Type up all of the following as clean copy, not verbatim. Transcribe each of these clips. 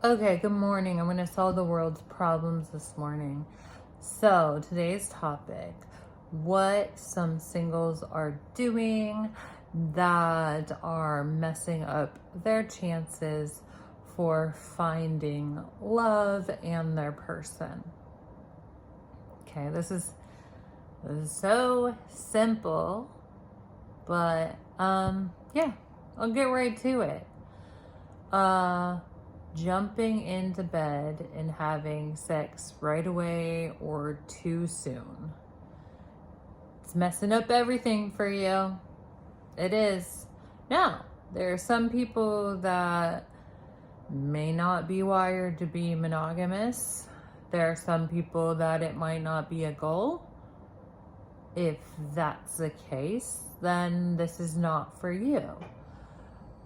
Okay, good morning. I'm going to solve the world's problems this morning. So, today's topic, what some singles are doing that are messing up their chances for finding love and their person. Okay, this is so simple, but yeah, I'll get right to it. Jumping into bed and having sex right away or too soon. It's messing up everything for you. It is. Now, there are some people that may not be wired to be monogamous. There are some people that it might not be a goal. If that's the case, then this is not for you.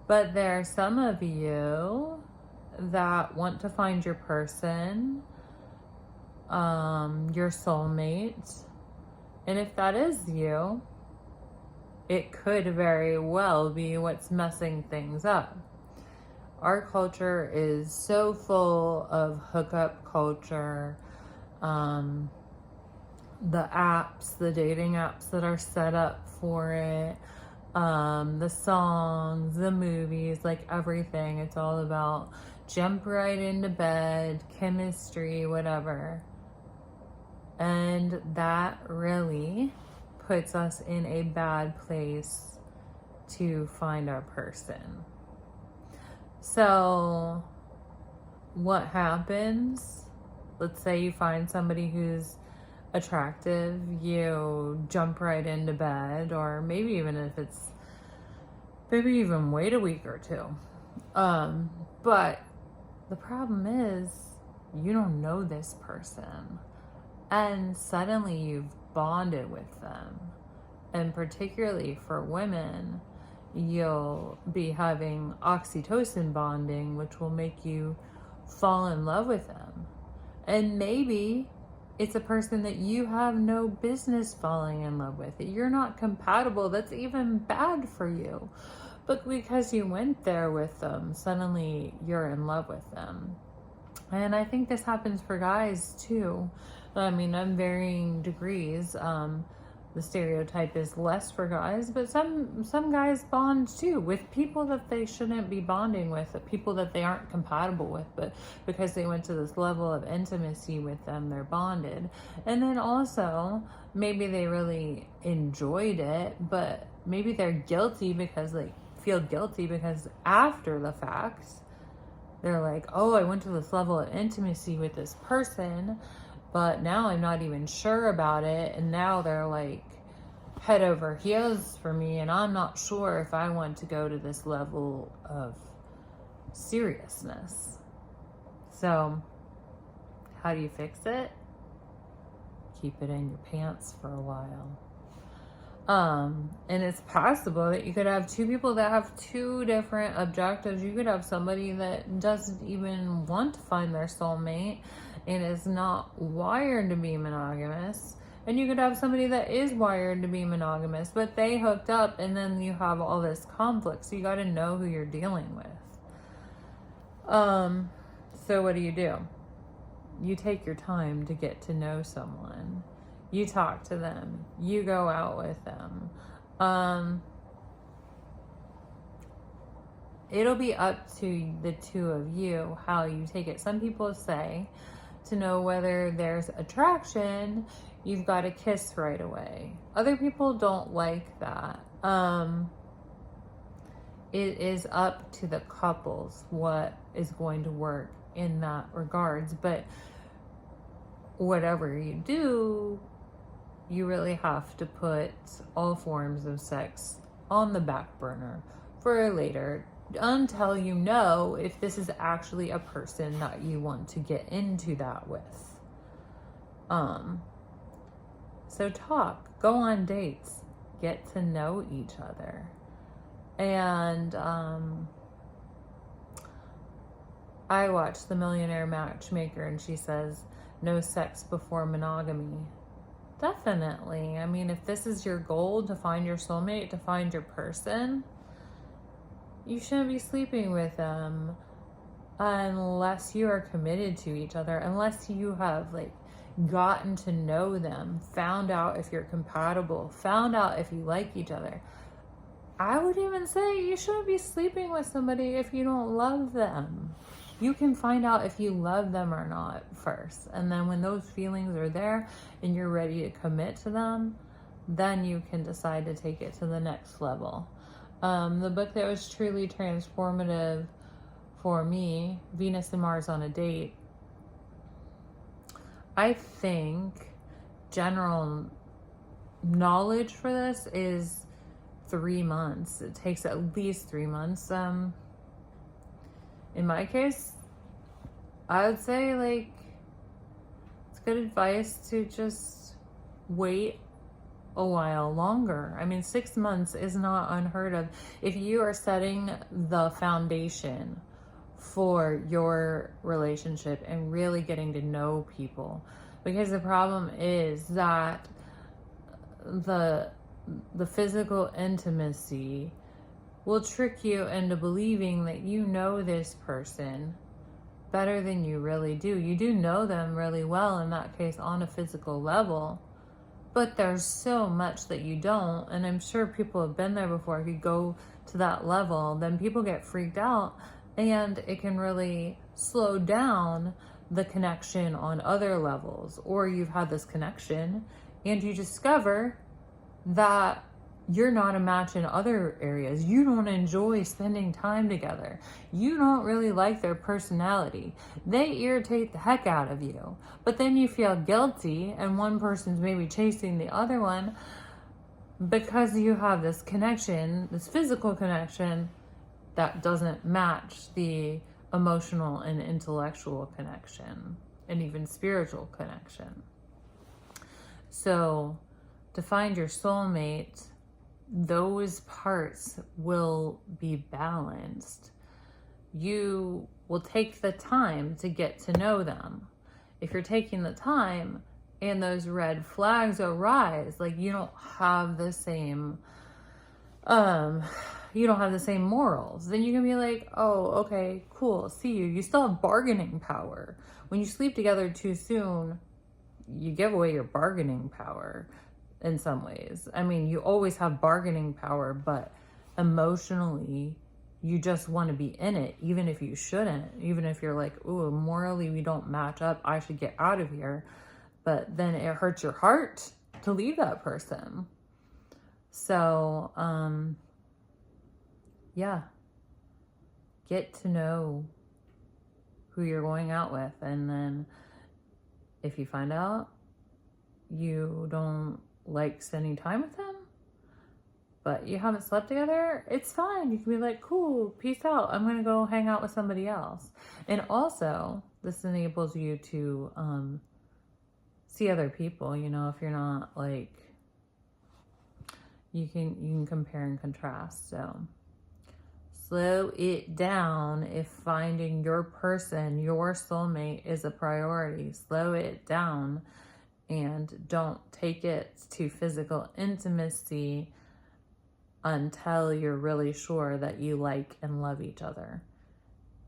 But there are some of you that want to find your person, your soulmate. And if that is you, it could very well be what's messing things up. Our culture is so full of hookup culture. The apps, the dating apps that are set up for it, the songs, the movies, like everything. It's all about jump right into bed, chemistry, whatever. And that really puts us in a bad place to find our person. So, what happens? Let's say you find somebody who's attractive, you jump right into bed, or maybe even wait a week or two. But the problem is you don't know this person, and suddenly you've bonded with them. And particularly for women, you'll be having oxytocin bonding, which will make you fall in love with them. And maybe it's a person that you have no business falling in love with. You're not compatible. That's even bad for you. But because you went there with them, suddenly you're in love with them. And I think this happens for guys too. I mean, I'm varying degrees. The stereotype is less for guys, but some guys bond too with people that they shouldn't be bonding with, people that they aren't compatible with, but because they went to this level of intimacy with them, they're bonded. And then also, maybe they really enjoyed it, but maybe they're guilty because they feel guilty because after the fact, they're like, oh, I went to this level of intimacy with this person, but now I'm not even sure about it. And now they're like head over heels for me. And I'm not sure if I want to go to this level of seriousness. So how do you fix it? Keep it in your pants for a while. And it's possible that you could have two people that have two different objectives. You could have somebody that doesn't even want to find their soulmate and is not wired to be monogamous. And you could have somebody that is wired to be monogamous, but they hooked up, and then you have all this conflict. So you got to know who you're dealing with. So what do? You take your time to get to know someone. You talk to them. You go out with them. It'll be up to the two of you how you take it. Some people say to know whether there's attraction, you've got to kiss right away. Other people don't like that. It is up to the couples what is going to work in that regards. But whatever you do, you really have to put all forms of sex on the back burner for later until you know if this is actually a person that you want to get into that with. So talk, go on dates, get to know each other. And I watched The Millionaire Matchmaker, and she says, no sex before monogamy. Definitely. I mean, if this is your goal, to find your soulmate, to find your person, you shouldn't be sleeping with them unless you are committed to each other, unless you have like gotten to know them, found out if you're compatible, found out if you like each other. I would even say you shouldn't be sleeping with somebody if you don't love them. You can find out if you love them or not first. And then when those feelings are there and you're ready to commit to them, then you can decide to take it to the next level. The book that was truly transformative for me, Venus and Mars on a Date, I think general knowledge for this is 3 months. It takes at least 3 months. In my case, I would say like it's good advice to just wait a while longer. I mean, 6 months is not unheard of if you are setting the foundation for your relationship and really getting to know people. Because the problem is that the physical intimacy will trick you into believing that you know this person better than you really do. You do know them really well in that case on a physical level, but there's so much that you don't. And I'm sure people have been there before. If you go to that level, then people get freaked out, and it can really slow down the connection on other levels. Or you've had this connection and you discover that you're not a match in other areas. You don't enjoy spending time together. You don't really like their personality. They irritate the heck out of you. But then you feel guilty, and one person's maybe chasing the other one because you have this connection, this physical connection that doesn't match the emotional and intellectual connection and even spiritual connection. So to find your soulmate, those parts will be balanced. You will take the time to get to know them. If you're taking the time and those red flags arise, like you don't have the same morals, then you can be like, oh, okay, cool, see you. You still have bargaining power. When you sleep together too soon, you give away your bargaining power in some ways. I mean, you always have bargaining power, but emotionally, you just want to be in it, even if you shouldn't. Even if you're like, ooh, morally, we don't match up, I should get out of here. But then it hurts your heart to leave that person. So, yeah, get to know who you're going out with. And then if you find out you don't like spending time with them, but you haven't slept together, it's fine. You can be like, cool, peace out. I'm going to go hang out with somebody else. And also, this enables you to see other people, you know, if you're not like, you can compare and contrast. So slow it down if finding your person, your soulmate, is a priority. Slow it down and don't take it to physical intimacy until you're really sure that you like and love each other.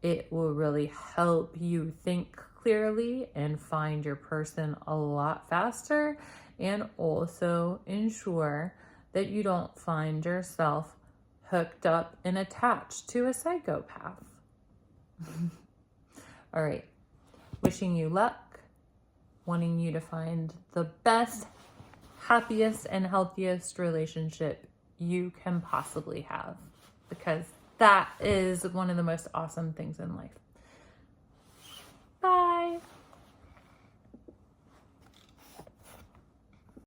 It will really help you think clearly and find your person a lot faster, and also ensure that you don't find yourself hooked up and attached to a psychopath. All right. Wishing you luck. Wanting you to find the best, happiest, and healthiest relationship you can possibly have. Because that is one of the most awesome things in life.